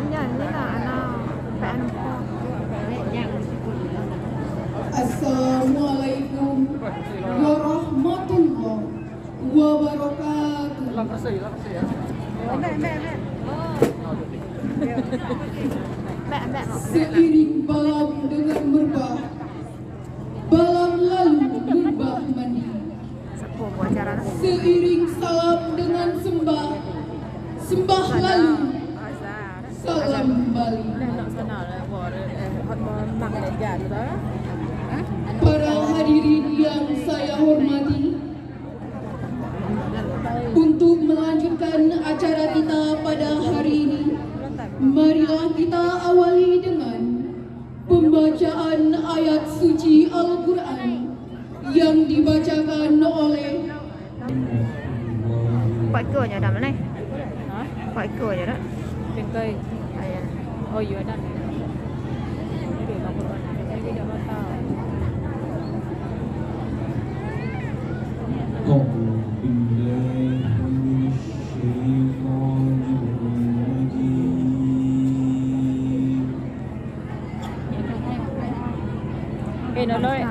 nyanyi lah anak PN Assalamualaikum warahmatullahi wabarakatuh. Seiring balam dengan merbah, balam lalu merbah mandi. Seiring salam dengan sembah, sembah lalu salam kembali. Para hadirin yang saya hormati, untuk melanjutkan acara kita pada hari ini, marilah kita awali dengan pembacaan ayat suci Al-Quran yang dibacakan oleh Pak Iko je dah mana? Pak Iko je dah. Trên cây. Ayah. Oh iya dah. Để đọc một đoạn cái video bắt tao. Ê nó lên.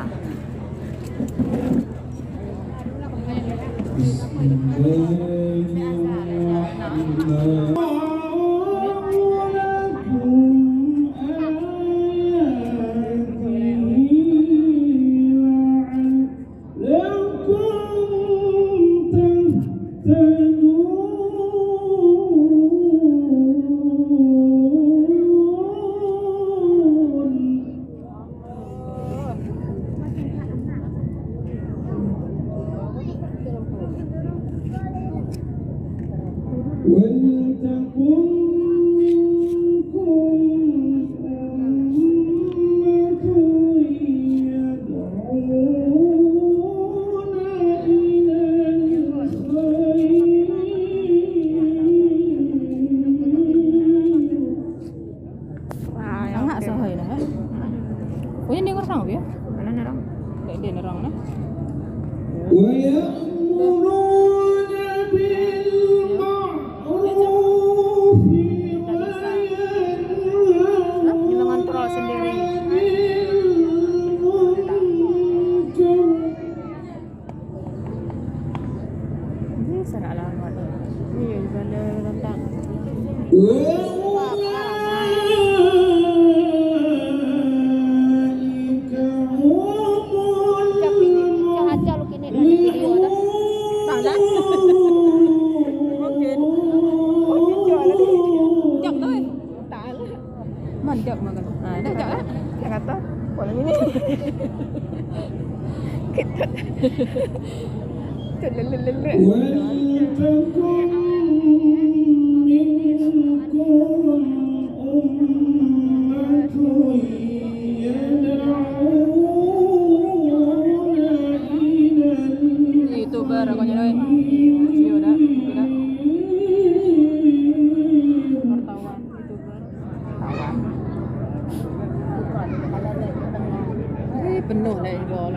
YouTuber aku nyalain. Iya dah, udah. Wartawan YouTuber. Penuh dah jual.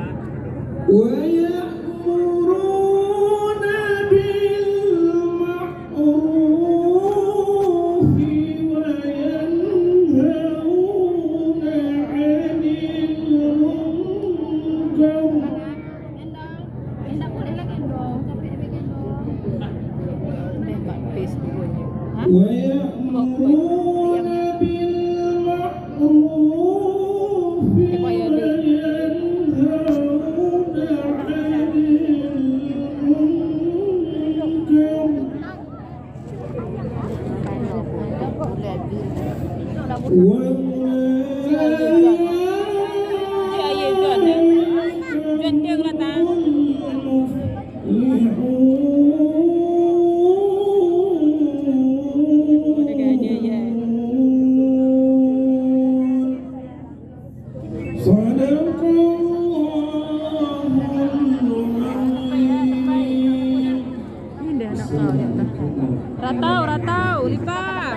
Ratau, lipat.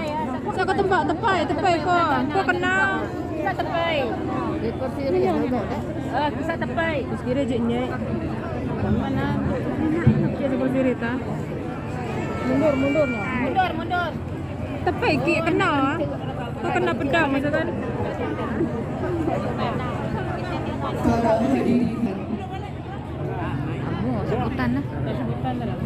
Saya ke tepai kok kenal. Kita tepai. Di kursi dia bisa tepai. Terus kira je nyai. Mana? Dia di kursi Rita. Mundur. Mundur. Tapi ki kena. Kau kena pedang masa kan? Para hadirin Sebutan lah. Sebutan dalam.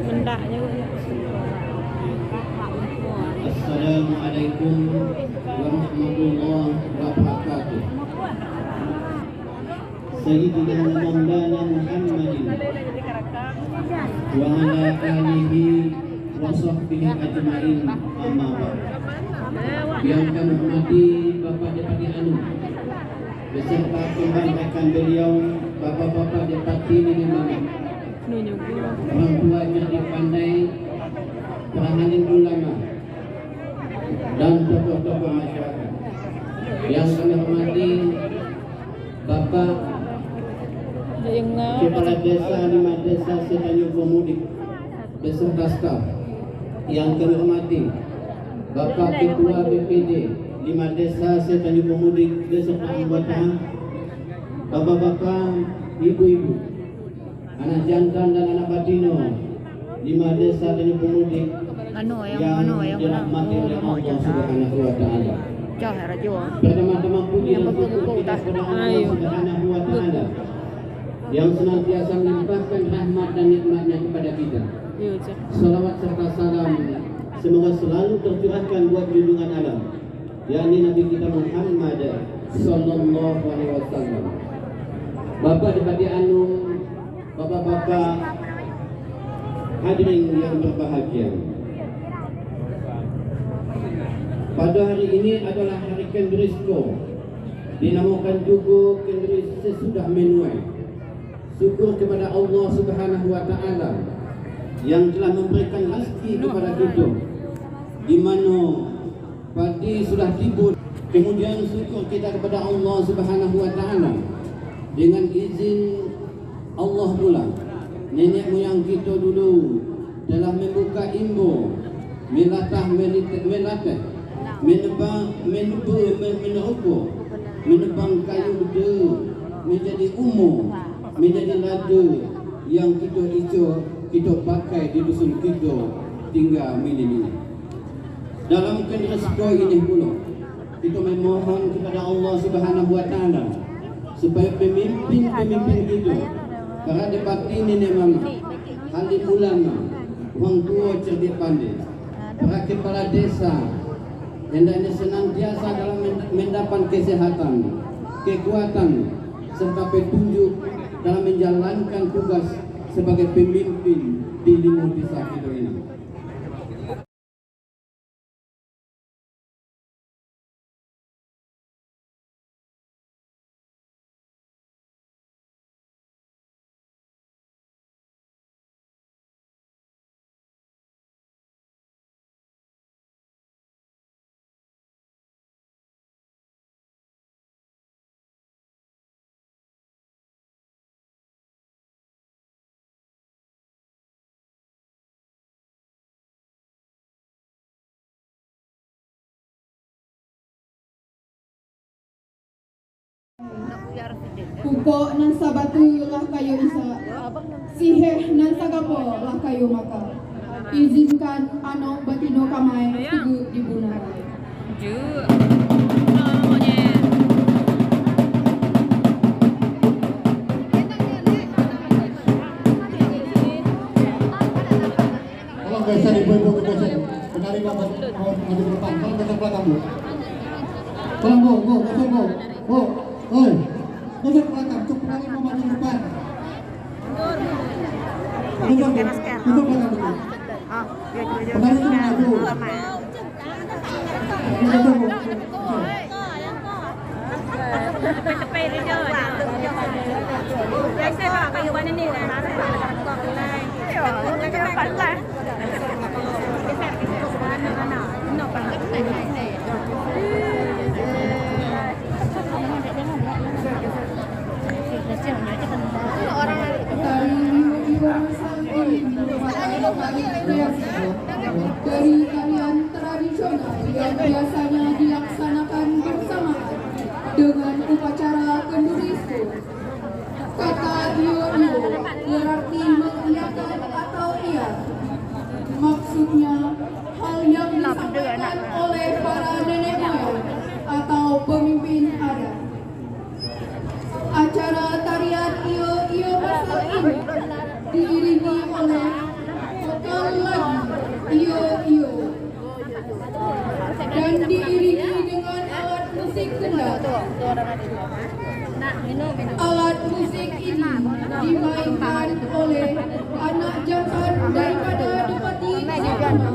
Mendaknya. Assalamualaikum warahmatullahi wabarakatuh. Sayyidina Maulana Muhammadin wa ala alihi wa sahbihi ajma'in, amma ba'd. Yang kami hormati Bapak Depati Anu beserta pembangkakan beliau, Bapak-bapak Depati Nini Mama, orang tua cerdik pandai, para alim ulama, dan tokoh-tokoh masyarakat. Yang kami hormati Bapak Kepala Desa 5 Desa Setanjung Pemudik beserta staf. Yang kami hormati Bapak Ketua BPD 5 Desa Setanjung Pemudik beserta anggota, Bapak-bapak, Ibu-ibu, anak jantan dan anak batino 5 Desa Tanjung Pemudik yang dirahmati oleh Allah Subhanahu wa Ta'ala. Pertama-tama puji dan syukur kita kepada Allah Subhanahu wa Ta'ala yang senantiasa melimpahkan rahmat dan nikmatnya kepada kita. Salawat serta salam semoga selalu tercurahkan buat junjungan alam, yakni Nabi kita Muhammad sallallahu alaihi wasallam. Bapak Depati Anu, bapak-bapak hadirin yang berbahagia. Pada hari ini adalah hari Kendrisko, dinamakan juga Kendris sesudah menuai. Syukur kepada Allah Subhanahu wa Ta'ala yang telah memberikan rezeki kepada kita, di mana padi sudah tiba. Kemudian syukur kita kepada Allah Subhanahu wa Ta'ala dengan izin Allah pula. Nenek moyang kita dulu telah membuka imbo, melatah menebang kayu gede menjadi umum, menjadi lada yang kita pakai di dusun kita tinggal mini-mini. Dalam kendresko ini pula kita memohon kepada Allah Subhanahu wa Ta'ala supaya pemimpin-pemimpin kita, para depati nenek mama, alim ulama, orang tua cerdik pandai, para kepala desa, hendaknya senantiasa dalam mendapat kesehatan, kekuatan, serta petunjuk dalam menjalankan tugas sebagai pemimpin di 5 desa kita ini. Pupok nan sabatu lah kayo isa, siheh nan sagapo lah kayo maka. Izinkan anak batino kamay tugu di bunaray. Tolong geser ibu-ibu ke geser. Penari mau maju ke depan. Tolong geser belakang bu. Tolong bu, geser bu. Bu, oi. Geser ke belakang. Cuk penari mau maju ke depan. Geser bu. Geser belakang bu. Penari itu maju. Geser bu. Tepi dia. Yang saya bawa kayu mana ni kan? Dari tarian tradisional yang diiringi oleh sekali lagi iyo iyo dan diiringi dengan alat musik kendang. Alat musik ini dimainkan oleh anak jantan daripada Bupati Sabana,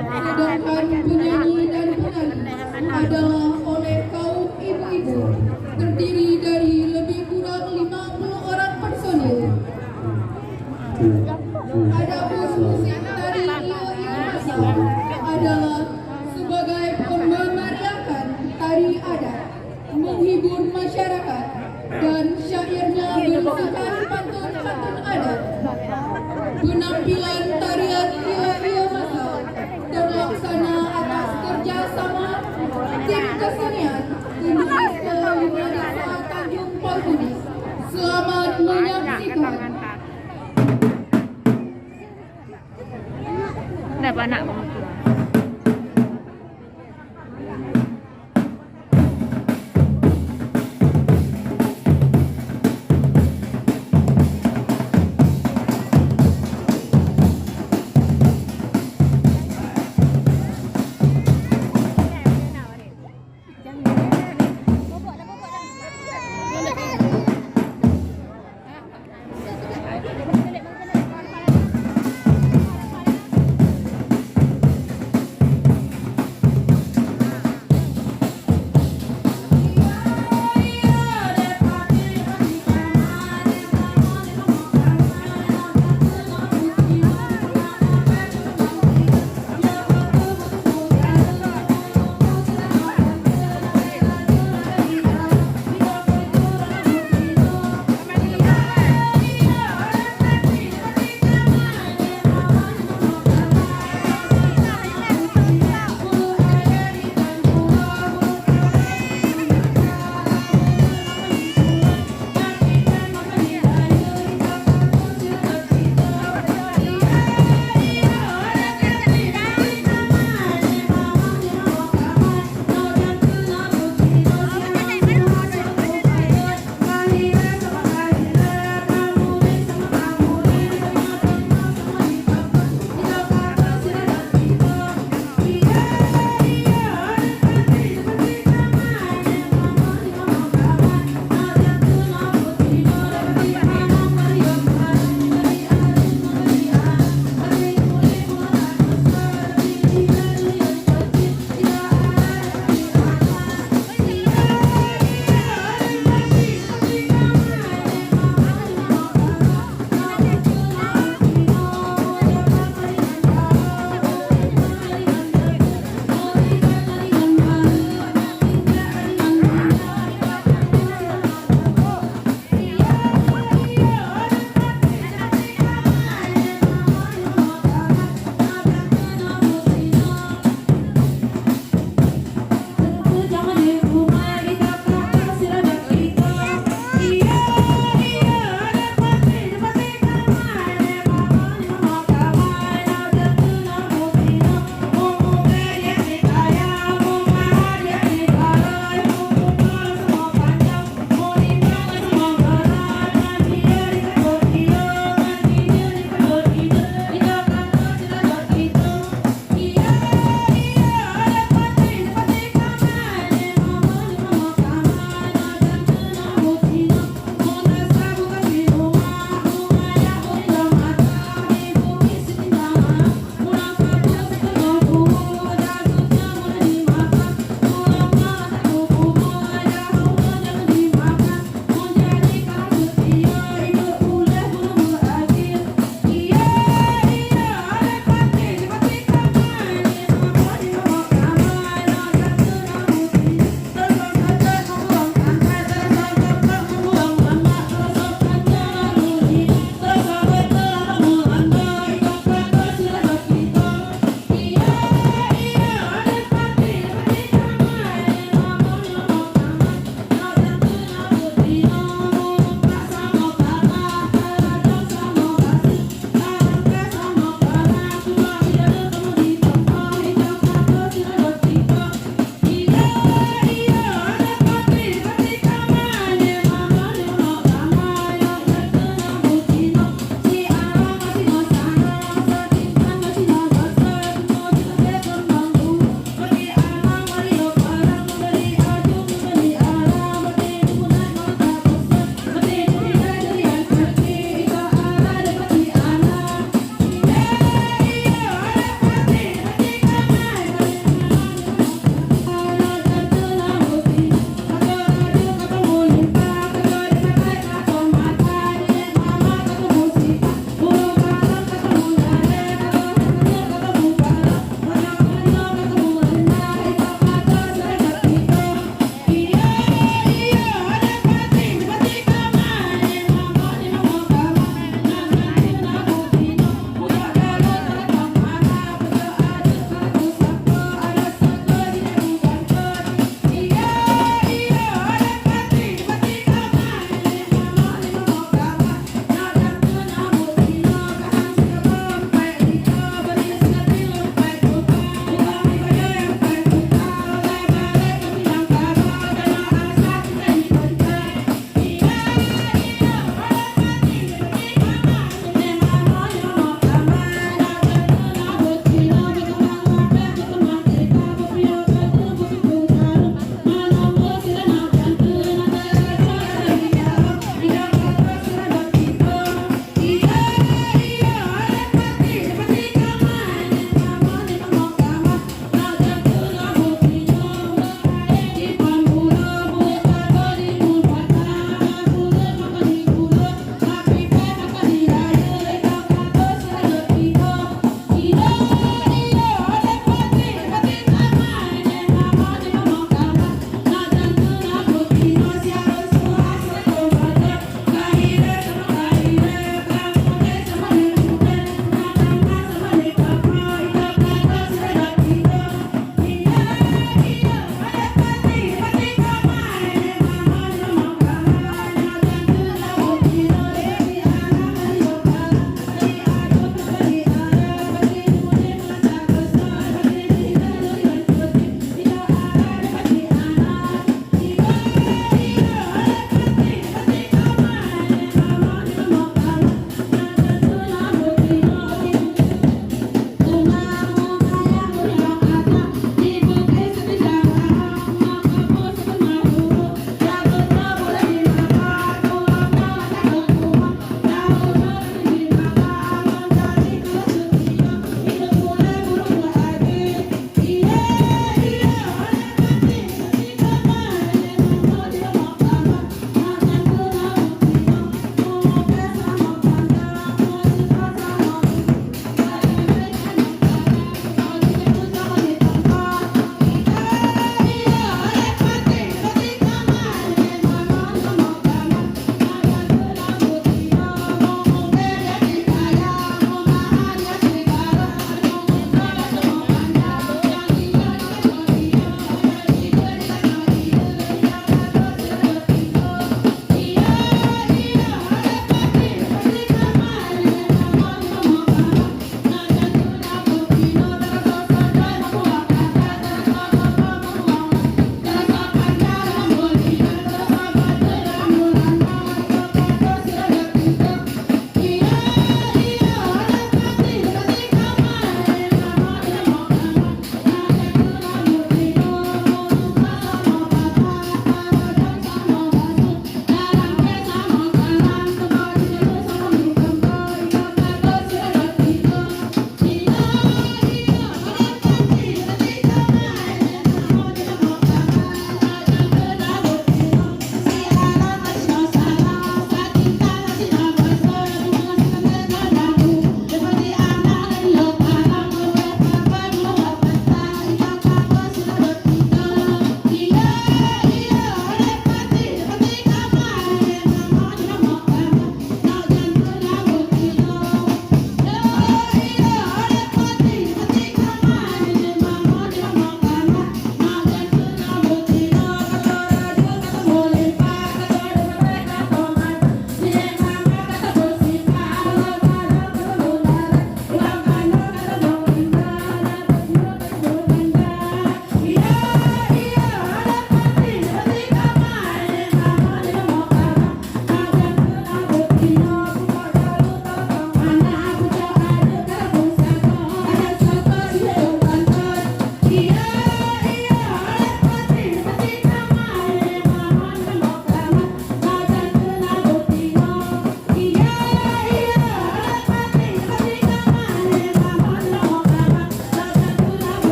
sedangkan penyanyi dan penari adalah oleh kaum ibu-ibu, terdiri dari lebih kurang 50 orang personil. Adapun musik tari iyo iyo masal adalah sebagai memeriahkan tari adat, menghibur masyarakat, dan syairnya berisikan pantun-pantun adat. Penampilan tarian iyo iyo masal terlaksana atas kerjasama tim kesenian Indonesia 5 Desa Tanjung Palguni. Selamat menyaksikan. Kenapa anak kamu tuh?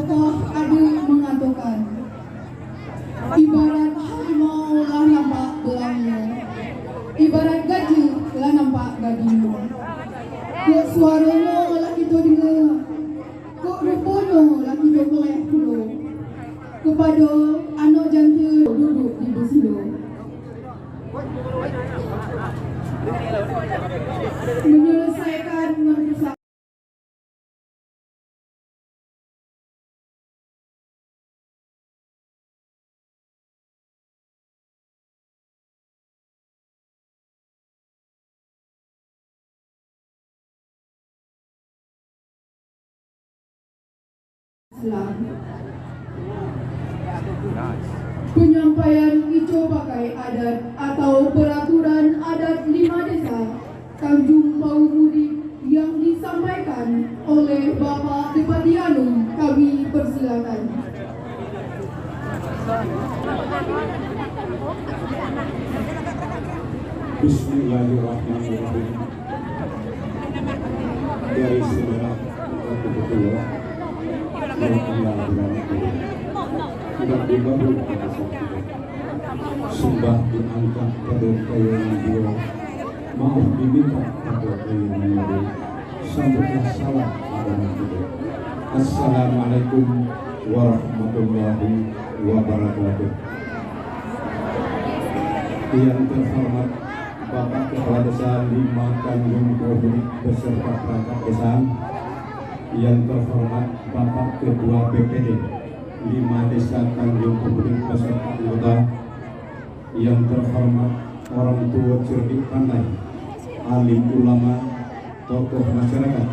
tokoh ada mengatakan, ibarat harimau lah nampak belangnya, ibarat gajah lah nampak gadingnya. Kok suaranya lah kita dengar, kok rupanya lah kita boleh dulu. Kepada anak jantan duduk di bersilo, menyelesaikan mengusaha. Penyampaian ijo pakai adat atau peraturan adat 5 desa Tanjung Bau Mudik yang disampaikan oleh Bapak Bupati Anung, kami persilakan. Bismillahirrahmanirrahim. Dari saudara Waktu Ketua yang telah berlaku tidak dibangun pada saat itu. Sumbah diangkat pada kayu dua, maaf diminta pada kayu dua. Sambutlah salam pada kita. Assalamualaikum warahmatullahi wabarakatuh. Yang terhormat Bapak Kepala Desa 5 Tanjung Bau beserta perangkat desa, yang terhormat Bapak Ketua BPD 5 Desa Tanjung Bau beserta anggota, yang terhormat orang tua cerdik pandai, alim ulama, tokoh masyarakat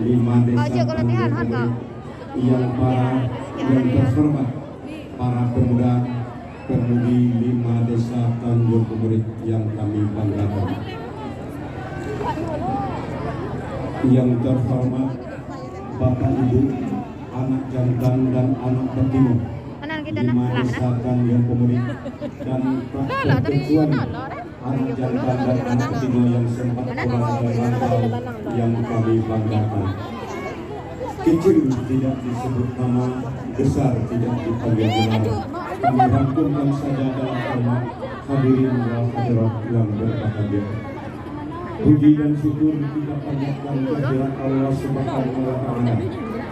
5 Desa Tanjung Bau, yang terhormat para pemuda pemudi 5 Desa Tanjung Bau yang kami banggakan, yang terhormat Bapak Ibu, anak jantan dan anak betina 5 Desa Tanjung Bau dan Pak Ketua anak jantan dan anak betina yang sempat berantau yang kami banggakan. Kecil tidak disebut nama, besar tidak dipanggil gelar. Kami rangkumkan saja dalam format hadirin wal hadirat yang berbahagia. Puji dan syukur kita panjatkan kehadirat Allah Subhanahu wa Ta'ala,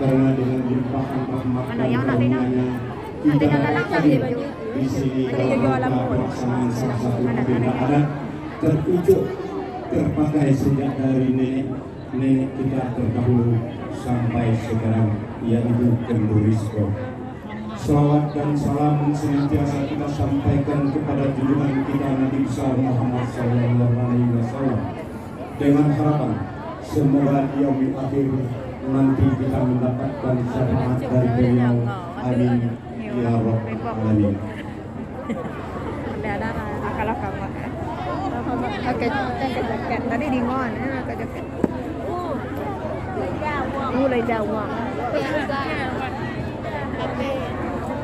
karena dengan limpahan rahmat dan karunia-Nya kita dapat hadir di sini dalam pelaksanaan salah satu agenda adat terucuk terpakai sejak dari nenek kita terdahulu sampai sekarang, yaitu Kendurisco. Salawat dan salam senantiasa kita sampaikan kepada junjungan kita Nabi besar Muhammad SAW, dengan harapan semoga di yaumil akhir nanti kita mendapatkan syafaat dari beliau. Amin ya rabbal alamin. Oke, jaket. Tadi di ngon, ke jaket. Mulai Jawa.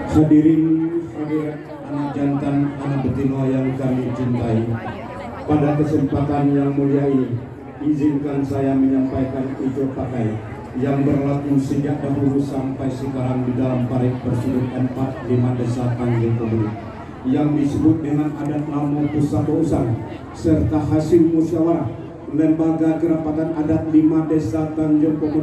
Hadirin hadirat anak jantan, anak betina yang kami cintai, pada kesempatan yang mulia ini izinkan saya menyampaikan ijo pakai yang berlaku sejak dahulu sampai sekarang di dalam Parit Persudut 4 5 Desa Tanjung Bau yang disebut dengan adat Namo Pusaka Usang serta hasil musyawarah Lembaga Kerapatan Adat 5 Desa Tanjung Bau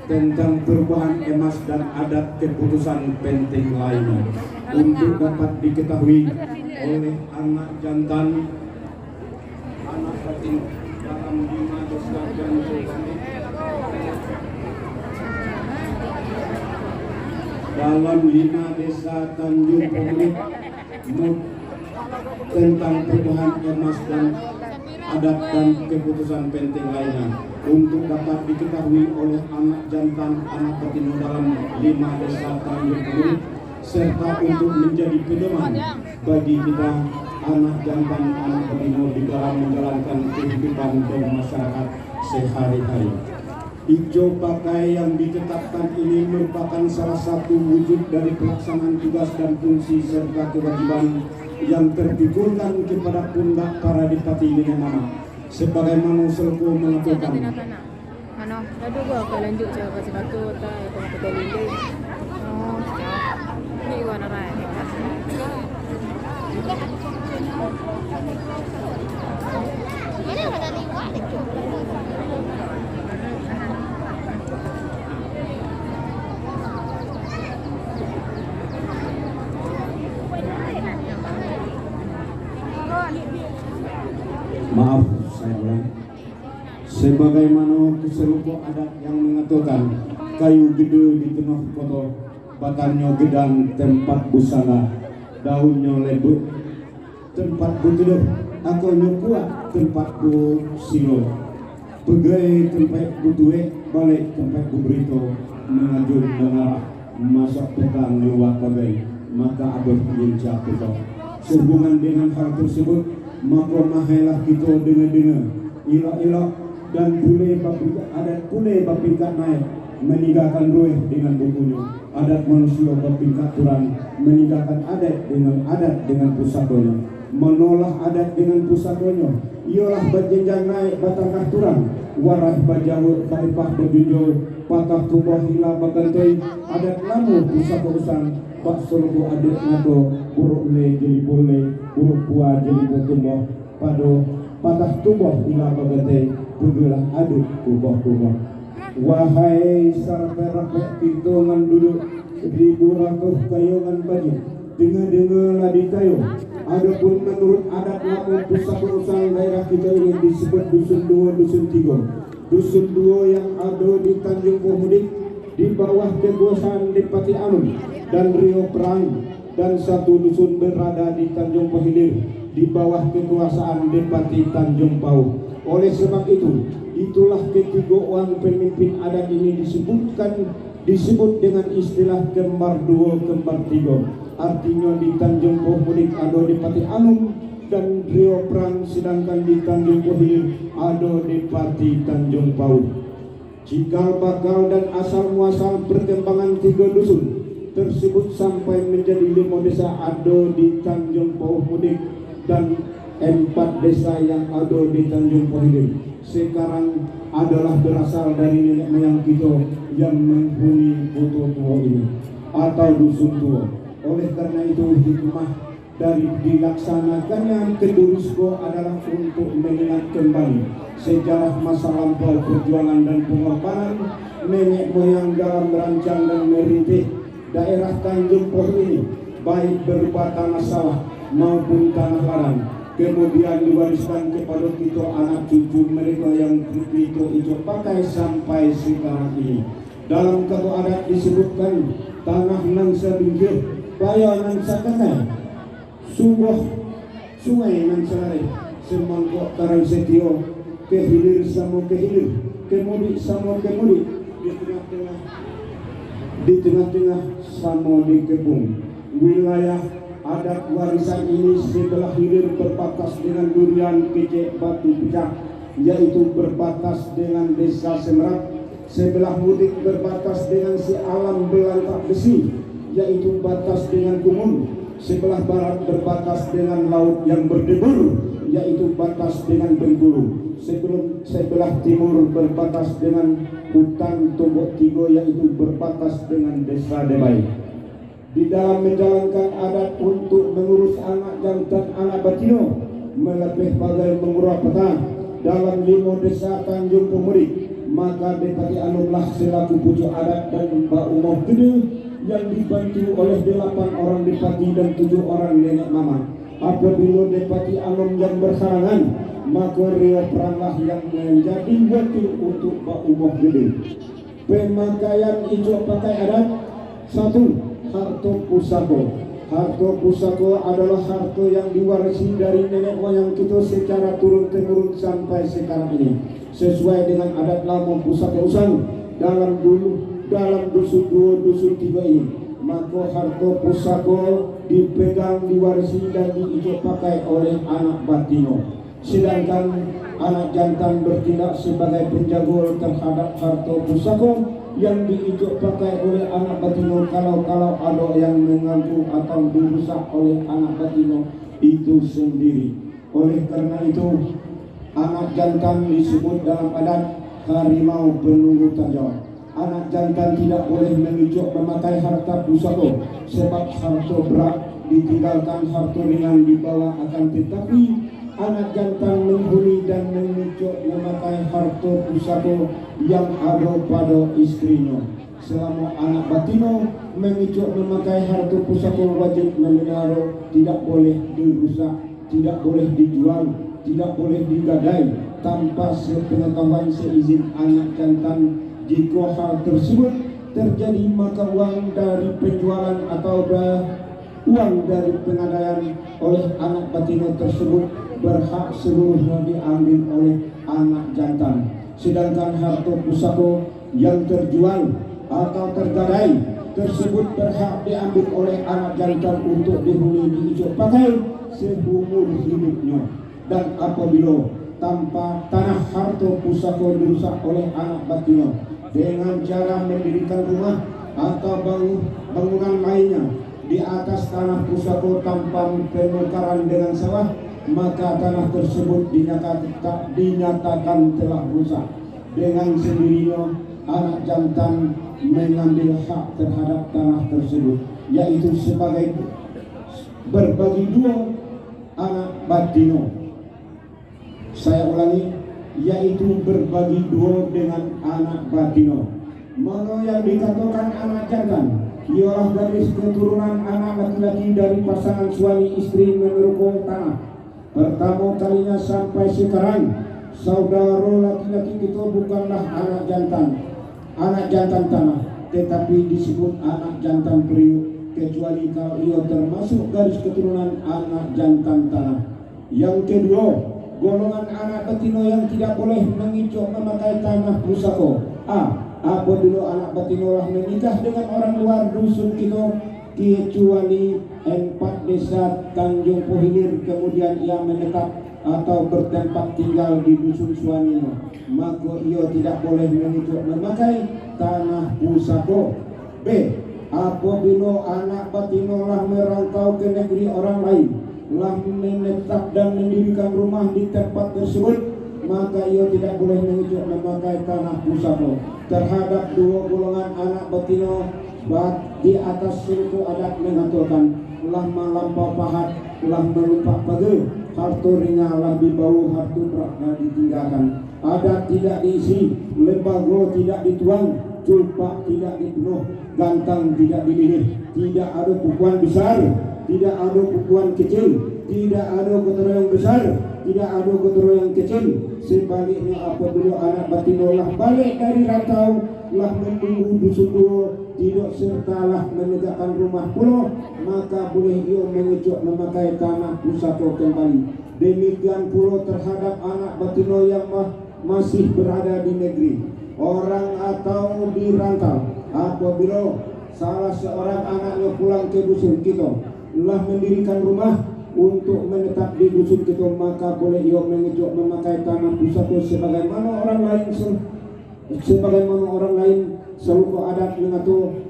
tentang perubahan emas dan adat keputusan penting lainnya, untuk dapat diketahui oleh anak jantan, anak batin dalam 5 Desa Tanjung Bau. Dalam 5 Desa Tanjung Bau tentang perubahan emas dan adat dan keputusan penting lainnya, untuk dapat diketahui oleh anak jantan, anak betina dalam 5 Desa Tanjung Bau, serta untuk menjadi pedoman bagi kita anak jantan, anak betina di dalam menjalankan kehidupan bermasyarakat sehari-hari. Ijo pakai yang ditetapkan ini merupakan salah satu wujud dari pelaksanaan tugas dan fungsi serta kewajiban yang terpikulkan kepada pundak para dipati Minamana, sebagaimana Selko mengatakan. Mana? Lalu gua akan lanjut cara kasih batu tak apa lagi. Oh, Maaf, saya ulang. Sebagaimana keserupa adat yang mengatakan kayu gede di tengah kota, batangnya gedang tempat busana, daunnya lebat tempat butuh, akalnya kuat tempat bu silo, pegai tempat butuh, balik tempat berita, mengajur dengar masak petang luar bagai, maka abah lincah kita. Sehubungan dengan hal tersebut, maka mahelah kita dengar-dengar, ilak-ilak dan boleh adat boleh berpingkat naik, meninggalkan ruih dengan bukunya. Adat manusia berpingkat turun, meninggalkan adat dengan pusakanya. Menolak adat dengan pusakanya, ialah berjenjang naik batangkah turun, waras bajau karipah berjunjul, patah tubuh hilang bergantai, adat lama pusaka usang, bak suluh adat ngato, buruk le jadi boleh, buruk buah jadi bertumbuh, patah tubuh hilang bergantai, tujulah adat kubah-kubah. Wahai sarpe-rapek pintungan duduk, ribu ratus kayungan baju, dengar-dengarlah di kayu. Adapun menurut adat lama pusaka usang daerah kita ini disebut dusun 2, dusun 3. Dusun 2 yang ada di Tanjung Pemudik di bawah kekuasaan Dipati Anum dan Rio Perang, dan satu dusun berada di Tanjung Pehilir di bawah kekuasaan Dipati Tanjung Pau. Oleh sebab itu, itulah ketiga orang pemimpin adat ini disebut dengan istilah kembar 2, kembar 3. Artinya di Tanjung Pemudik ada Dipati Anum dan Rio Perang, sedangkan di Tanjung Pehilir ada Dipati Tanjung Pau. Cikal bakal dan asal muasal perkembangan 3 dusun tersebut sampai menjadi 5 desa ada di Tanjung Pemudik dan 4 desa yang ada di Tanjung Pehilir sekarang adalah berasal dari nenek moyang kita yang menghuni Putu Tua ini atau dusun tua. Oleh karena itu, hikmah dari dilaksanakannya Kedurisko adalah untuk mengingat kembali sejarah masa lampau perjuangan dan pengorbanan nenek moyang dalam merancang dan merintis daerah Tanjung Poh ini, baik berupa tanah sawah maupun tanah ladang, kemudian diwariskan kepada kita anak cucu mereka yang kita itu pakai sampai sekarang ini. Dalam kata adat disebutkan tanah nang sebingkir, bayar nang sakana, sungguh sungai nang selare, semangkok karang setio, kehilir sama kehilir, kemudik sama kemudik, di tengah-tengah sama di kebun. Wilayah adat warisan ini sebelah hilir berbatas dengan durian kecek batu pecah, yaitu berbatas dengan desa Semerak. Sebelah mudik berbatas dengan si alam belantak besi, yaitu batas dengan Kumun. Sebelah barat berbatas dengan laut yang berdebur, yaitu batas dengan Bengkulu. Sebelah timur berbatas dengan hutan Tombok Tigo, yaitu berbatas dengan desa Debai. Di dalam menjalankan adat untuk mengurus anak jantan anak batino, melebih bagai mengurus peta dalam 5 desa Tanjung Pemudik, maka Dipati Anumlah selaku pucuk adat dan Mbak Umar Gede yang dibantu oleh 8 orang Dipati dan 7 orang nenek mama. Apabila Dipati Anum yang berhalangan, maka Rio Peranglah yang menjadi wakil untuk Mbak Umar Gede. Pemakaian ijo pakai adat 1. Harto pusako. Harto pusako adalah harta yang diwarisi dari nenek moyang kita secara turun-temurun sampai sekarang ini. Sesuai dengan adat lama pusaka usang dalam dusun 2, dusun 3 ini, maka harta pusako dipegang, diwarisi dan diijok pakai oleh anak batino. Sedangkan anak jantan bertindak sebagai penjaga terhadap harta pusako yang diijok pakai oleh anak batino kalau ada yang mengganggu atau dirusak oleh anak batino itu sendiri. Oleh karena itu, anak jantan disebut dalam adat harimau penunggu tanggung. Anak jantan tidak boleh mengijok memakai harta pusaka, sebab harta berat ditinggalkan, harta ringan dibawa, akan tetapi anak jantan menghuni dan mengijok memakai harta pusaka yang ada pada istrinya. Selama anak batino mengijok memakai harta pusaka wajib memelihara, tidak boleh dirusak, tidak boleh dijual, tidak boleh digadai tanpa sepengetahuan seizin anak jantan. Jika hal tersebut terjadi, maka uang dari penjualan atau uang dari pengadaian oleh anak betina tersebut berhak seluruhnya diambil oleh anak jantan. Sedangkan harta pusaka yang terjual atau tergadai tersebut berhak diambil oleh anak jantan untuk dihuni diijak pakai seumur hidupnya. Dan apabila tanpa tanah harta pusaka dirusak oleh anak betina dengan cara mendirikan rumah atau bangunan lainnya di atas tanah pusaka tanpa penukaran dengan sawah, maka tanah tersebut dinyatakan telah rusak. Dengan sendirinya anak jantan mengambil hak terhadap tanah tersebut, yaitu sebagai berbagi dua anak betina. Saya ulangi, yaitu berbagi dua dengan anak betina. Mana yang dikatakan anak jantan ialah garis keturunan anak laki-laki dari pasangan suami istri menurut tanah. Pertama kalinya sampai sekarang saudara laki-laki itu bukanlah anak jantan tanah, tetapi disebut anak jantan periuk, kecuali kalau ia termasuk garis keturunan anak jantan tanah. Yang kedua, golongan anak betina yang tidak boleh mengicok memakai tanah pusaka. Apabila anak betina lah menikah dengan orang luar dusun kita, kecuali 4 desa Tanjung Pohilir, kemudian ia menetap atau bertempat tinggal di dusun suaminya, maka ia tidak boleh mengicok memakai tanah pusaka. B. Apabila anak betina lah merantau ke negeri orang lain, lah menetap dan mendirikan rumah di tempat tersebut, maka ia tidak boleh mengicok memakai tanah pusaka. Terhadap dua golongan anak betina di atas suku adat mengatakan, lah melampau pahat, lah melupak pagi, harta ringan lah dibawa, harta berat lah ditinggalkan. Adat tidak diisi, lembaga tidak dituang, culpak tidak dipenuh, gantang tidak dipilih, tidak ada pukuan besar, tidak ada pukuan kecil, tidak ada ketera yang besar, tidak ada ketera yang kecil. Sebaliknya apabila anak betina lah balik dari rantau, lah menunggu dusun dua, tidak sertalah menegakkan rumah pula, maka boleh ia mengicok memakai tanah pusaka kembali. Demikian pula terhadap anak betina yang masih berada di negeri orang atau di rantau. Apabila salah seorang anaknya pulang ke dusun kita, lah mendirikan rumah untuk menetap di dusun kita, maka boleh ia mengicok memakai tanah pusaka sebagaimana orang lain seluruh adat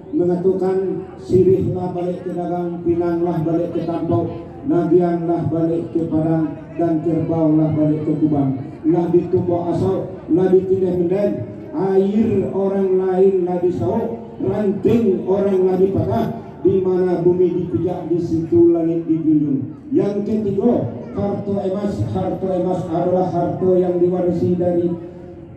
mengatakan, sirihlah balik ke dagang, pinanglah balik ke tampau, nagianlah balik ke padang, dan kerbaulah balik ke kubang. Lah ditumbuk asal, lah ditindih menden, air orang lain lah disauk, ranting orang lah dipatah, di mana bumi dipijak, di situ langit dijunjung. Yang ketiga, harta emas. Harta emas adalah harta yang diwarisi dari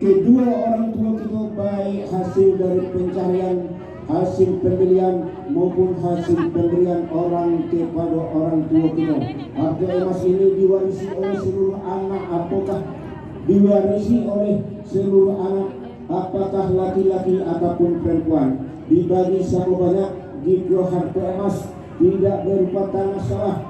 kedua orang tua kita, baik hasil dari pencarian, hasil pembelian maupun hasil pemberian orang kepada orang tua kita. Harta emas ini diwarisi oleh seluruh anak. Apakah diwarisi oleh seluruh anak, apakah laki-laki ataupun perempuan, dibagi sama banyak. Jika harta emas tidak berupa tanah sawah,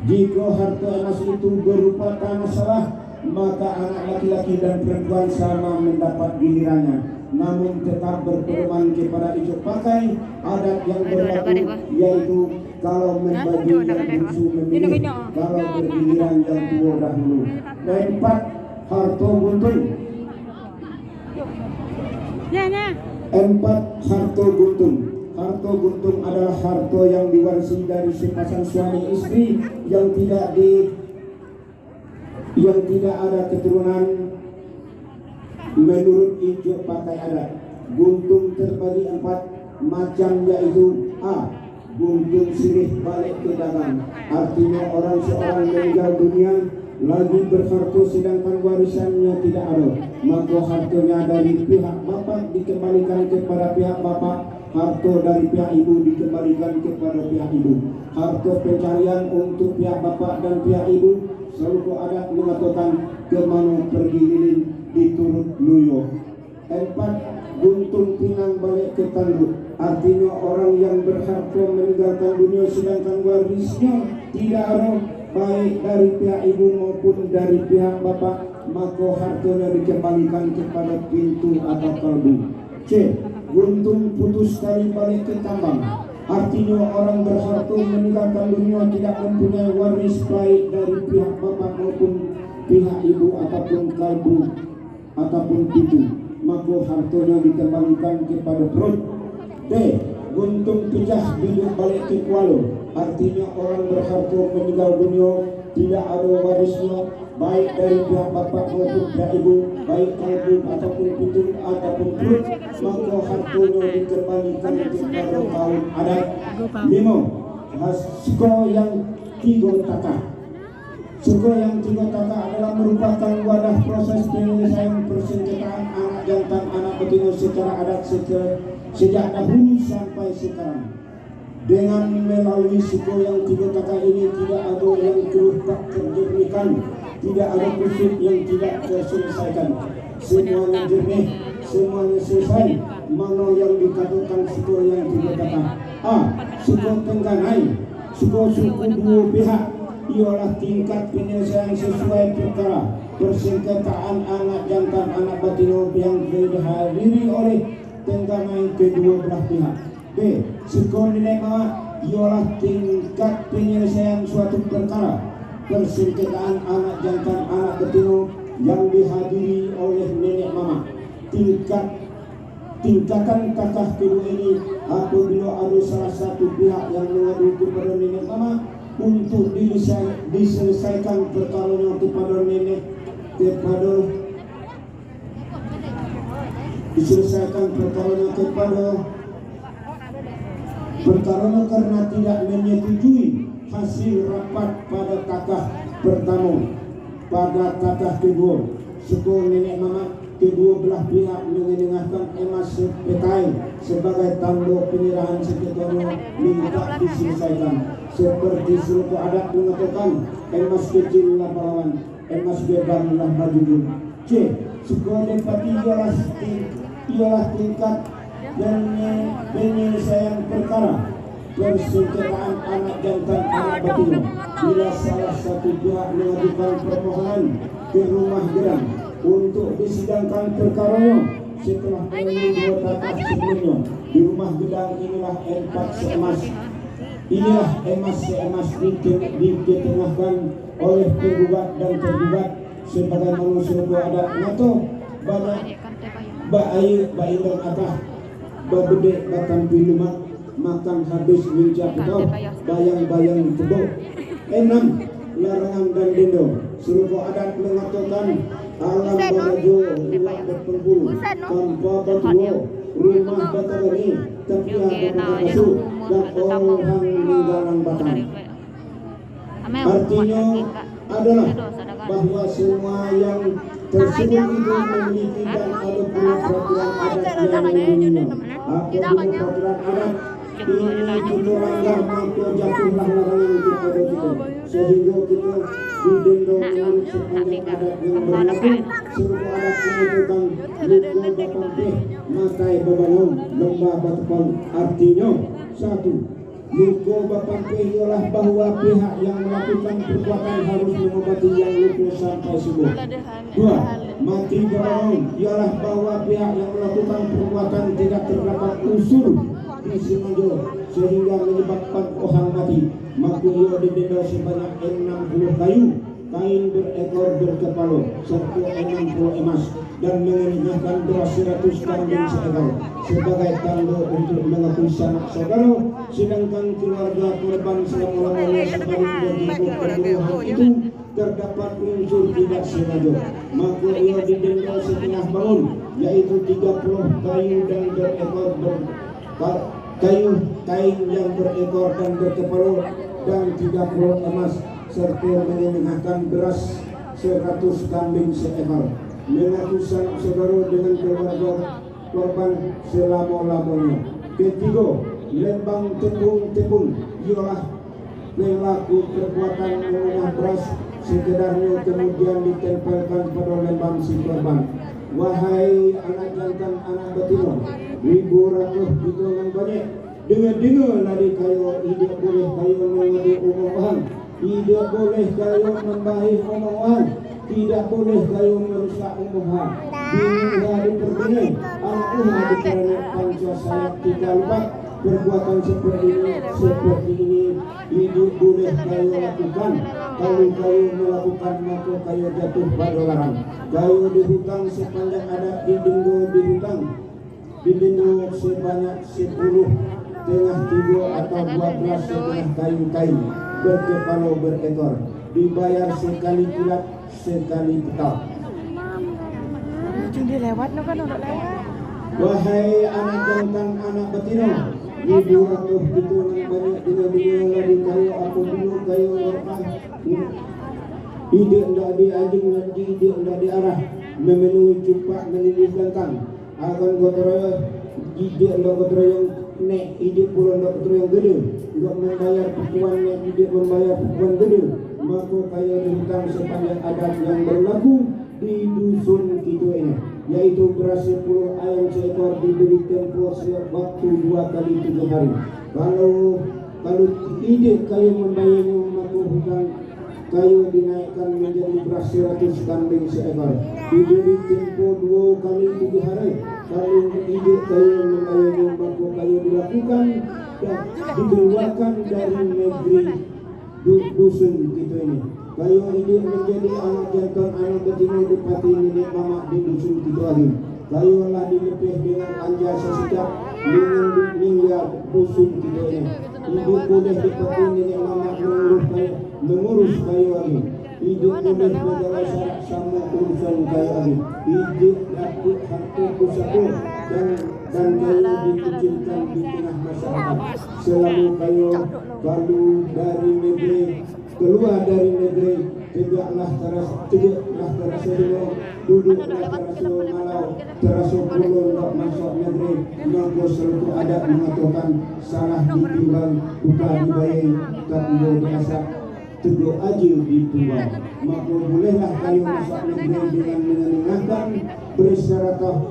jika harta emas itu berupa tanah sawah, maka anak laki-laki dan perempuan sama mendapat gilirannya, namun tetap berpedoman kepada ijab pakai adat yang berlaku, yaitu kalau membagi yang bungsu memilih, kalau bergiliran yang tua dahulu. 4. Harta guntung. 4. Harta guntung. Harta guntung adalah harta yang diwarisi dari sepasang suami istri yang tidak ada keturunan menurut ijab pakai adat. Guntung terbagi 4 macam, yaitu A. Guntung sirih balik ke dagang, artinya seorang meninggal dunia lagi berharta sedangkan warisannya tidak ada, maka hartanya dari pihak bapak dikembalikan kepada pihak bapak harta dari pihak ibu dikembalikan kepada pihak ibu. Harta pencarian untuk pihak bapak dan pihak ibu, seluruh adat mengatakan kemana pergi lilin diturut luyo. 4. Guntung pinang balik ke tanduk. Artinya orang yang berharta meninggalkan dunia sedangkan warisnya tidak ada, baik dari pihak ibu maupun dari pihak bapak, maka hartanya dikembalikan kepada pintu atau kalbu. C. Guntung putus tali balik ke tambang. Artinya orang berharta meninggalkan dunia tidak mempunyai waris baik dari pihak bapak maupun pihak ibu ataupun kalbu ataupun pintu, maka hartanya dikembalikan kepada perut. D. Guntung pecah hidup balik ke kualo. Artinya orang berharta meninggal dunia tidak ada warisnya baik dari pihak bapak maupun pihak ibu, baik kalbu ataupun pintu ataupun perut, maka hartanya dikembalikan kepada kaum adat. 5. Suku yang 3 taka. Suku yang 3 taka adalah merupakan wadah proses penyelesaian persengketaan anak jantan anak betina secara adat sejak dahulu sampai sekarang. Dengan melalui suku yang 3 taka ini tidak ada yang tak terjernihkan, tidak ada kusut yang tidak terselesaikan. Semuanya jernih, semuanya selesai. Mana yang dikatakan suku yang 3 taka? A. Suku Tengganai. Suku dua pihak ialah tingkat penyelesaian sesuai perkara persengketaan anak jantan anak betina yang dihadiri oleh Tengganai kedua belah pihak. B. Suku Nenek Mama ialah tingkat penyelesaian suatu perkara persengketaan anak jantan anak betina yang dihadiri oleh nenek mama. Tingkatan kakak kedua ini apabila ada salah satu pihak yang mengadu kepada nenek mama untuk diselesaikan perkaranya kepada nenek perkaranya karena tidak menyetujui hasil rapat pada kakak pertama. Pada kakak kedua, suku nenek mama kedua belah pihak mengenengahkan emas petai sebagai tanda penyerahan sengketanya minta diselesaikan. Seperti suku adat mengatakan emas kecillah pahlawan, emas bebanlah majujun. C. Suku Depati ialah tingkat penyelesaian perkara persengketaan anak jantan anak betina bila salah satu pihak mengajukan permohonan ke rumah gerang untuk disidangkan perkaranya setelah melalui 2 tahap sebelumnya. Di rumah gedang inilah emas seemas ditengahkan oleh penggugat dan tergugat sebagaimana suku adat nato banyak ba'ayu ba'indang akah babede batang pilumak makan habis wincap kau bayang-bayang tebok. 6. Larangan dan dendo. Suku adat mengatakan alam barajo ruang berpenghulu tanpa batuo rumah batagani tapiah batagasu dan orang ninggalan batang. Artinya adalah bahwa semua yang tersebut itu memiliki dan ada pula peraturan adat yang melindunginya. Apabila peraturan adat ini kita langgar maka jatuhlah larangan itu pada kita, sehingga kita didenda menurut sepanjang adat yang berlaku. Suku adat menentukan luku bapampeh makai bebangun lembah batupang. Artinya 1. Luku bapampeh ialah bahwa pihak yang melakukan perbuatan harus mengobati yang luku sampai sembuh. 2. Mati bebangun ialah bahwa pihak yang melakukan perbuatan tidak terdapat unsur disengaja sehingga menyebabkan orang mati, maka ia didenda sebanyak 60 kayu kain berekor berkepala serta 60 emas dan mengenyahkan beras 100 kambing seekor sebagai tanda untuk mengakui sanak saudara, sedangkan keluarga korban selama-lamanya sebagai berjumpa pembunuhan itu terdapat unsur tidak sengaja, maka ia didenda setengah bangun, yaitu 30 kayu dan berekor kain yang berekor dan berkepala dan 30 emas serta mengenyahkan beras 100 kambing seekor, mengaku sanak saudara dengan keluarga korban selama-lamanya. Ketiga, lembang tepung ialah pelaku perbuatan mengubah beras sekedarnya kemudian ditempelkan pada lembang si korban. Wahai anak jantan anak betina, ribu ratus hitungan banyak, dengar lari kayu, tidak boleh kayu mengadu omongan, tidak boleh kayu membahih omongan, tidak boleh kayu merusak omongan. Bila diperbini, anak umah dikerana panca sayap tidak lupa. Perbuatan seperti ini hidup boleh kayu lakukan. Kalau kayu melakukan maka kayu jatuh pada larang. Kayu dihutang sepanjang ada didenda sebanyak 10 tengah 3 atau 12 setengah kayu berkepala berekor, dibayar sekali kilat sekali petang. Dia lewat no kan orang lewat. Wahai anak jantan anak betina, ribu ratus hitungan banyak dengan lari kayu aku dulu kayu orang ide ndak diajing nanti ide ndak diarah memenuhi cupak melilih gantang akan gotroyo ide ndak gotroyo nek ide pula ndak gotroyo gede ndak membayar pukuan nek ide membayar pukuan gede maka kayu dihutang sepanjang adat yang berlaku di dusun kita ini, yaitu beras 10 ayam seekor diberi tempoh waktu 2 kali 3 hari. Kalau ide kayu membayarnya maka hutang kayu dinaikkan menjadi beras 100 kambing seekor, diberi tempoh 2 kali 3 hari. Kalau ide kayu membayarnya maka kayu dilakukan dan dikeluarkan dari negeri dusun kita ini. Kayu ini menjadi anak jantan anak betina dipati nenek mama di dusun kita lagi. Kayu lah dilepih dengan anjar sesekap dengan hingga dusun kita ini. Hidup boleh dipati nenek mama mengurus kayu lagi. Hidup boleh menjaga syarat sama urusan kayu lagi. Hidup dapat harta pusaka dan kayu dikucilkan di tengah masyarakat. Selalu kayu kalau dari negeri keluar dari negeri, tegaklah terasa dulu, duduklah terasa malau, terasa pulau nak masuk negeri. Maka selalu ada mengatakan salah ditimbang, bukan dibayar, tapi biasa tegur aja dituang. Maka bolehlah kayu masuk negeri dengan mengeningkan bersyaratah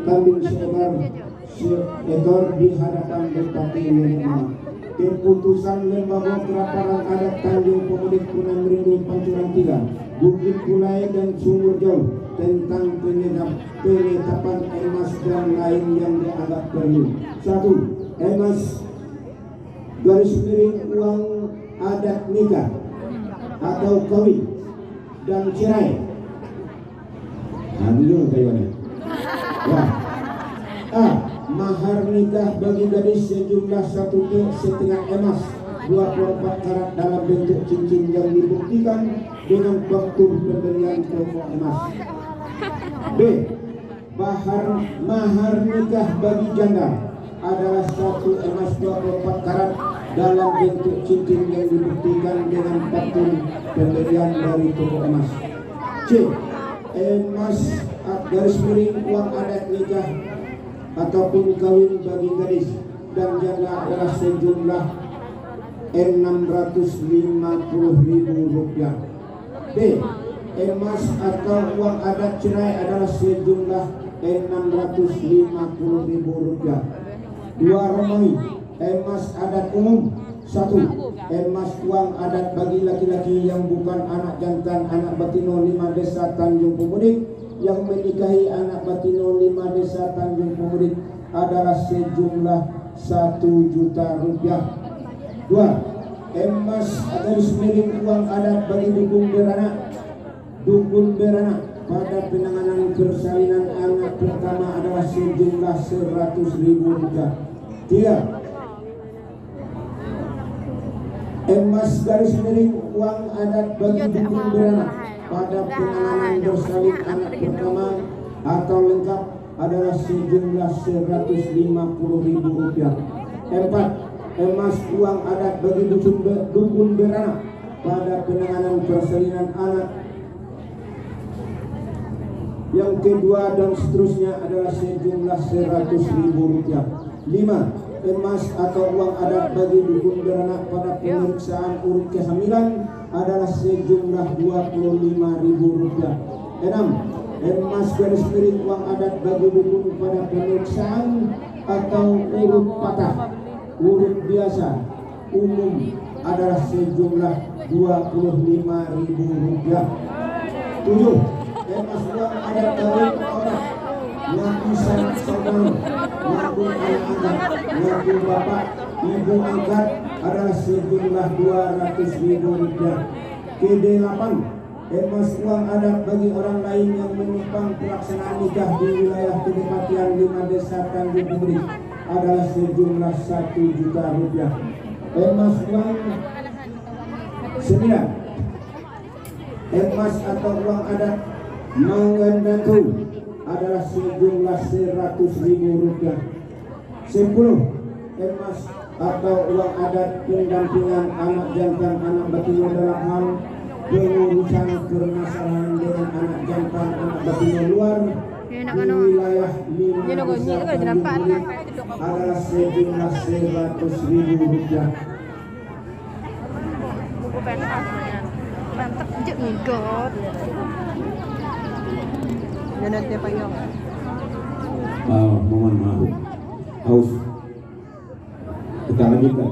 kambing seekor di hadapan bupati Lembang. Keputusan Lembaga Keraparan Adat Tanjung Pemudik Punan Merindu Pancuran 3 Bukit Kulai dan Sumur Jauh tentang penetapan emas dan lain yang dianggap perlu. 1. Emas garis miring uang adat nikah atau kawin dan cerai. Ambil kayuannya. Wah. A. Mahar nikah bagi gadis sejumlah 1,5 emas 24 karat dalam bentuk cincin yang dibuktikan dengan faktur pembelian toko emas. B. Mahar nikah bagi janda adalah 1 emas 24 karat dalam bentuk cincin yang dibuktikan dengan faktur pembelian dari toko emas. C. Emas garis miring uang adat nikah ataupun kawin bagi gadis dan janda adalah sejumlah Rp650.000. D. Emas atau uang adat cerai adalah sejumlah Rp650.000. 2. Romawi emas adat umum. 1. Emas uang adat bagi laki-laki yang bukan anak jantan anak betina 5 desa Tanjung Pemudik yang menikahi anak batino 5 desa Tanjung Pemudik adalah sejumlah Rp1 juta. 2. Emas garis miring uang adat bagi dukun beranak pada penanganan persalinan anak pertama adalah sejumlah Rp100.000. 3. Emas garis miring uang adat bagi dukun beranak pada penanganan bersalin anak pertama atau lengkap adalah sejumlah Rp150.000. 4. Emas uang adat bagi dukun beranak pada penanganan persalinan anak yang kedua dan seterusnya adalah sejumlah Rp100.000. 5. Emas atau uang adat bagi dukun beranak pada pemeriksaan urut kehamilan adalah sejumlah Rp25.000. 6. Emas garis miring uang adat bagi dukun pada pemeriksaan atau urut patah, urut biasa umum adalah sejumlah Rp25.000. 7. Emas uang adat bagi orang ngaku saudara, ngaku anak angkat, ngaku bapak, ibu angkat adalah sejumlah Rp200.000. KD8. Emas uang adat bagi orang lain yang menumpang pelaksanaan nikah di wilayah Kedepatian 5 Desa Tanjung Pemudik adalah sejumlah Rp1.000.000. Emas uang 9. Emas atau uang adat Manggandatu adalah sejumlah Rp100.000. 10. Emas atau uang adat pendampingan anak jantan anak betina dalam hal pengurusan permasalahan dengan anak jantan anak betina luar di wilayah 5 Desa Tanjung Pemudik adalah sejumlah Rp100.000. Mohon maaf, haus. Kita lanjutkan.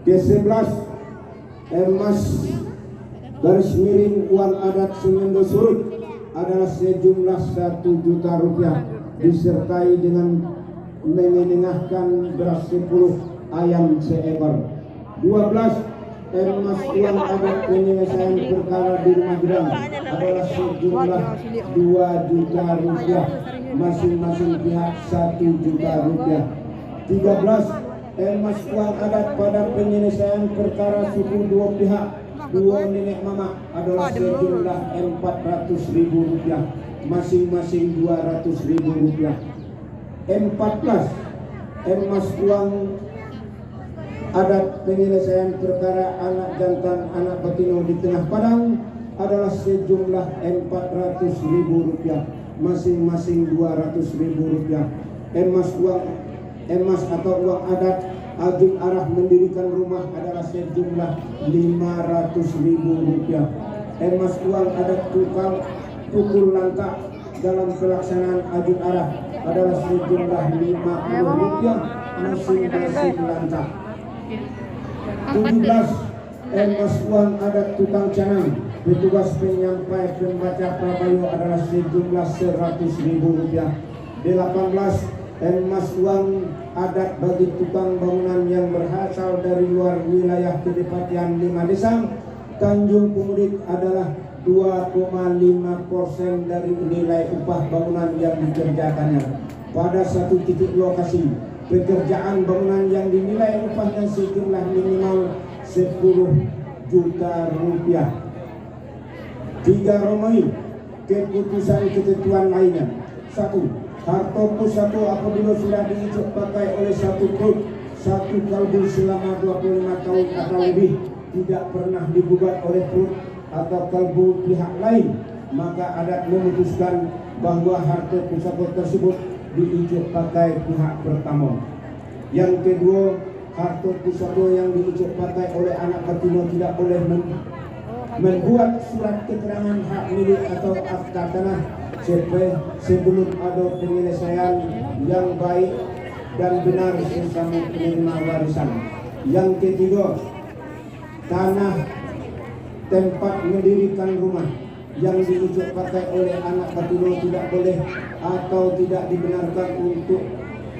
Ke-11. Emas garis miring uang adat Semendo Surut adalah sejumlah Rp1.000.000 disertai dengan mengenengahkan beras 10 ayam seekor. 12. Emas uang adat penyelesaian perkara di rumah gedang adalah sejumlah Rp2.000.000, masing-masing pihak Rp1.000.000. 13. Emas uang adat pada penyelesaian perkara suku dua pihak dua nenek mama adalah sejumlah Rp400.000, masing-masing Rp200.000. 14. Emas uang adat penyelesaian perkara anak jantan anak betina di Tengah Padang adalah sejumlah Rp400.000, masing-masing Rp200.000. Emas atau uang adat Ajun Arah mendirikan rumah adalah sejumlah Rp500.000. Emas uang adat tukang pukul langkah dalam pelaksanaan Ajun Arah adalah sejumlah Rp50, masing-masing langkah. 17. Emas uang adat tukang canang petugas penyampai pembaca prabayo adalah sejumlah Rp100.000. 18. Emas uang adat bagi tukang bangunan yang berasal dari luar wilayah Kedepatian 5 Desa Tanjung Pemudik adalah 2,5% dari nilai upah bangunan yang dikerjakannya pada satu titik lokasi. Pekerjaan bangunan yang dinilai upahnya sejumlah minimal Rp10 juta. 3. Romawi keputusan ketentuan lainnya. 1. Harta pusat apabila sudah diicuk pakai oleh satu klub satu kalbu selama 25 tahun atau lebih tidak pernah digugat oleh klub atau kalbu pihak lain, maka adat memutuskan bahwa harta pusat tersebut diicuk pakai pihak pertama. Yang kedua, harta pusat yang diicuk pakai oleh anak betina tidak boleh membuat surat keterangan hak milik atau akta tanah sebelum ada penyelesaian yang baik dan benar sesama penerima warisan. Yang ketiga, tanah tempat mendirikan rumah yang diicuk pakai oleh anak betina tidak boleh atau tidak dibenarkan untuk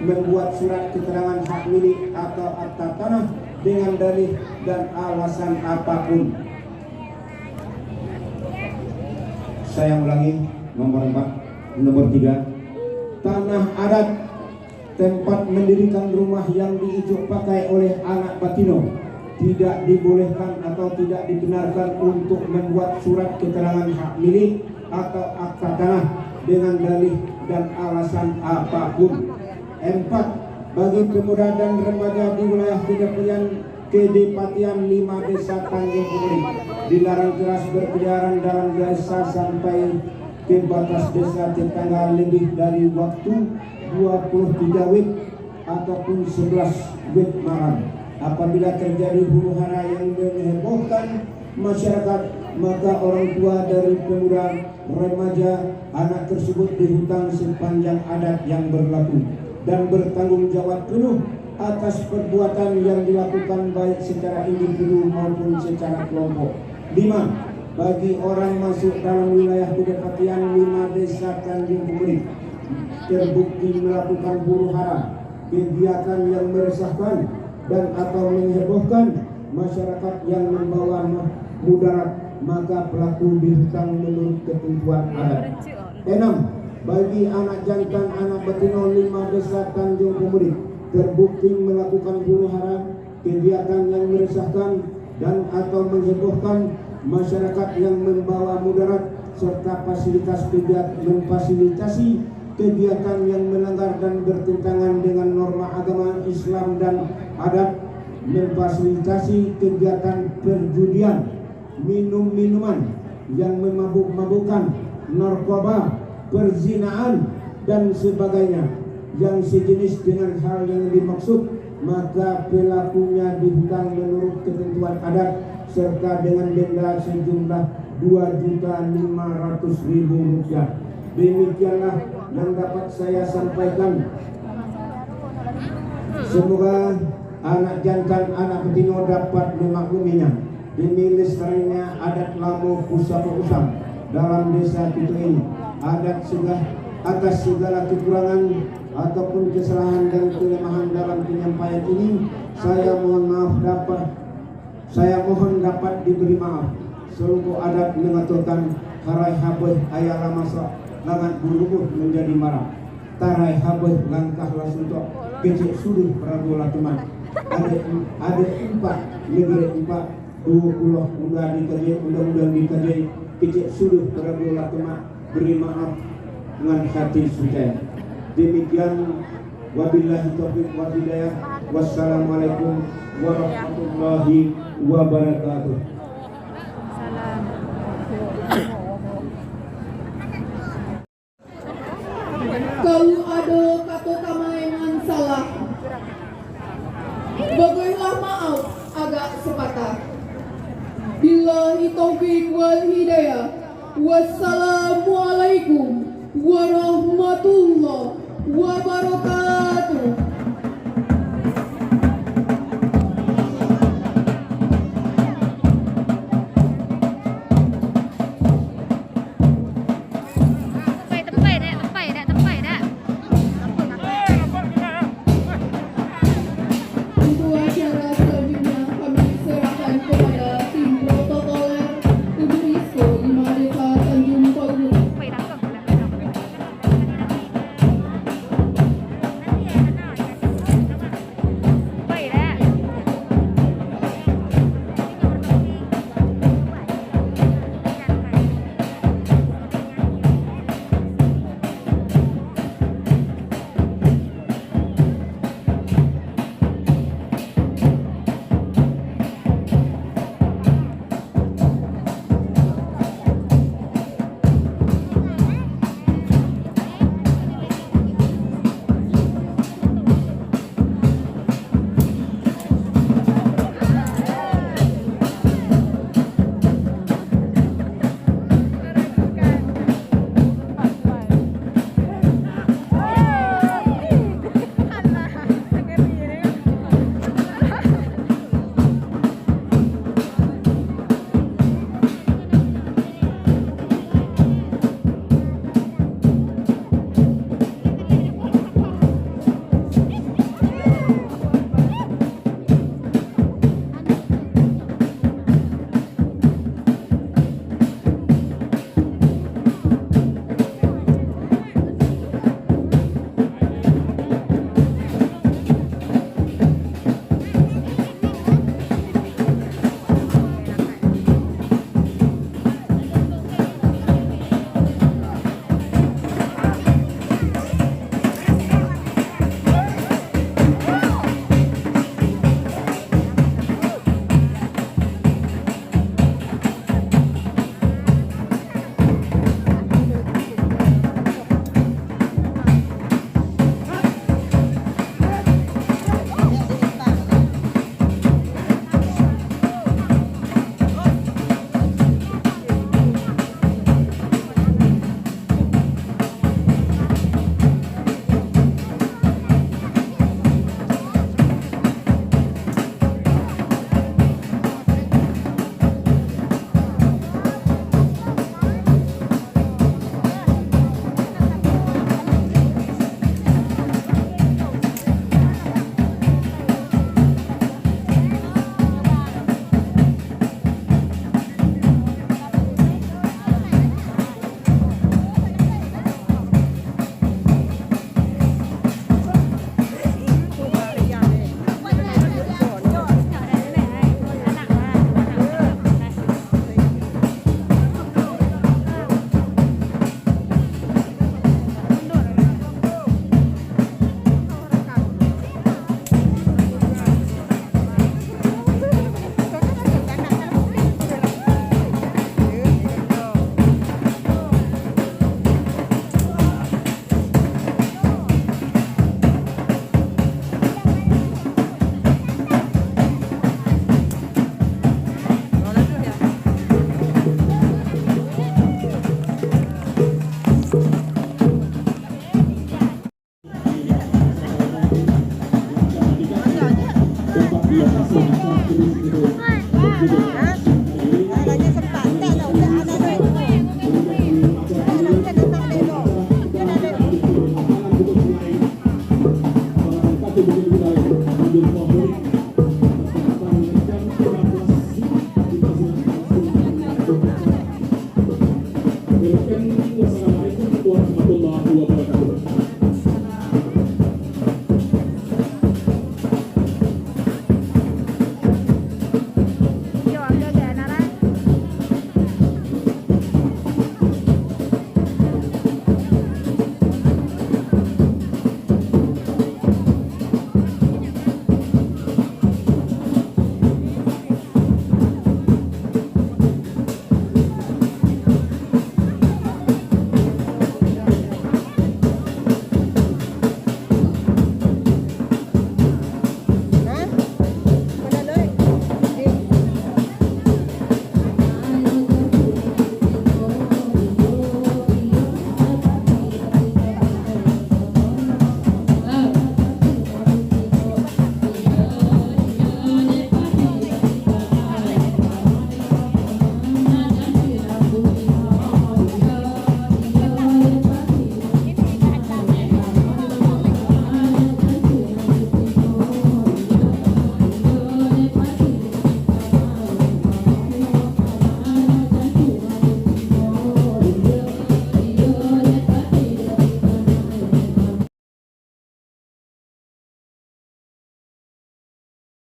membuat surat keterangan hak milik atau akta tanah dengan dalih dan alasan apapun. Saya ulangi, nomor 3, tanah adat tempat mendirikan rumah yang diicuk pakai oleh anak batino tidak dibolehkan atau tidak dibenarkan untuk membuat surat keterangan hak milik atau akta tanah dengan dalih dan alasan apapun. 4. Bagi pemuda dan remaja di wilayah Kedepatian 5 Desa Tanjung Pemudik dilarang keras berkeliaran dalam desa sampai ke batas desa tetangga lebih dari waktu 23 week ataupun 11 wib malam. Apabila terjadi huru hara yang menghebohkan masyarakat, maka orang tua dari pemuda remaja anak tersebut dihutang sepanjang adat yang berlaku dan bertanggung jawab penuh atas perbuatan yang dilakukan baik secara individu maupun secara kelompok. 5. Bagi orang masuk dalam wilayah kedapatan 5 desa Tanjung Pemudik terbukti melakukan huru hara, kegiatan yang meresahkan dan atau menghebohkan masyarakat yang membawa mudarat, maka pelaku dihutang menurut ketentuan adat. 6. Bagi anak jantan anak betina 5 desa Tanjung Pemudik terbukti melakukan huru hara, kegiatan yang meresahkan dan atau menghebohkan masyarakat yang membawa mudarat serta memfasilitasi kegiatan yang melanggar dan bertentangan dengan norma agama Islam dan adat, memfasilitasi kegiatan perjudian, minuman yang memabuk-mabukkan, narkoba, perzinaan dan sebagainya yang sejenis dengan hal yang dimaksud, maka pelakunya dihutang menurut ketentuan adat serta dengan denda sejumlah Rp2.500.000. Demikianlah yang dapat saya sampaikan. Semoga anak jantan anak betina dapat memakluminya. Demi lestarinya adat Lamu Pusaka Usang dalam desa kita ini. Atas segala kekurangan ataupun kesalahan dan kelemahan dalam penyampaian ini, saya mohon dapat diberi maaf. Seluruh adat mengaturkan harai habeh ayah lamasa langat bulubuh menjadi marah. Tarai habeh langkah lasuntok kecil suduh prabola teman. Ada 4 negeri 4 20 undang-undang dikaji kecil suduh prabola teman. Beri maaf dengan hati suci. Demikian, wabillahi taufiq wal hidayah. Wassalamualaikum warahmatullahi wabarakatuh. Kalau ada kata kamainan salah, berilah maaf agak sepatah. Billahi taufiq wal hidayah. Wassalamualaikum warahmatullahi wabarakatuh. Untuk acara selanjutnya kami serahkan kepada tim protokoler Tuburisco 5 Desa Tanjung Pemudik. dia langsung terus gitu.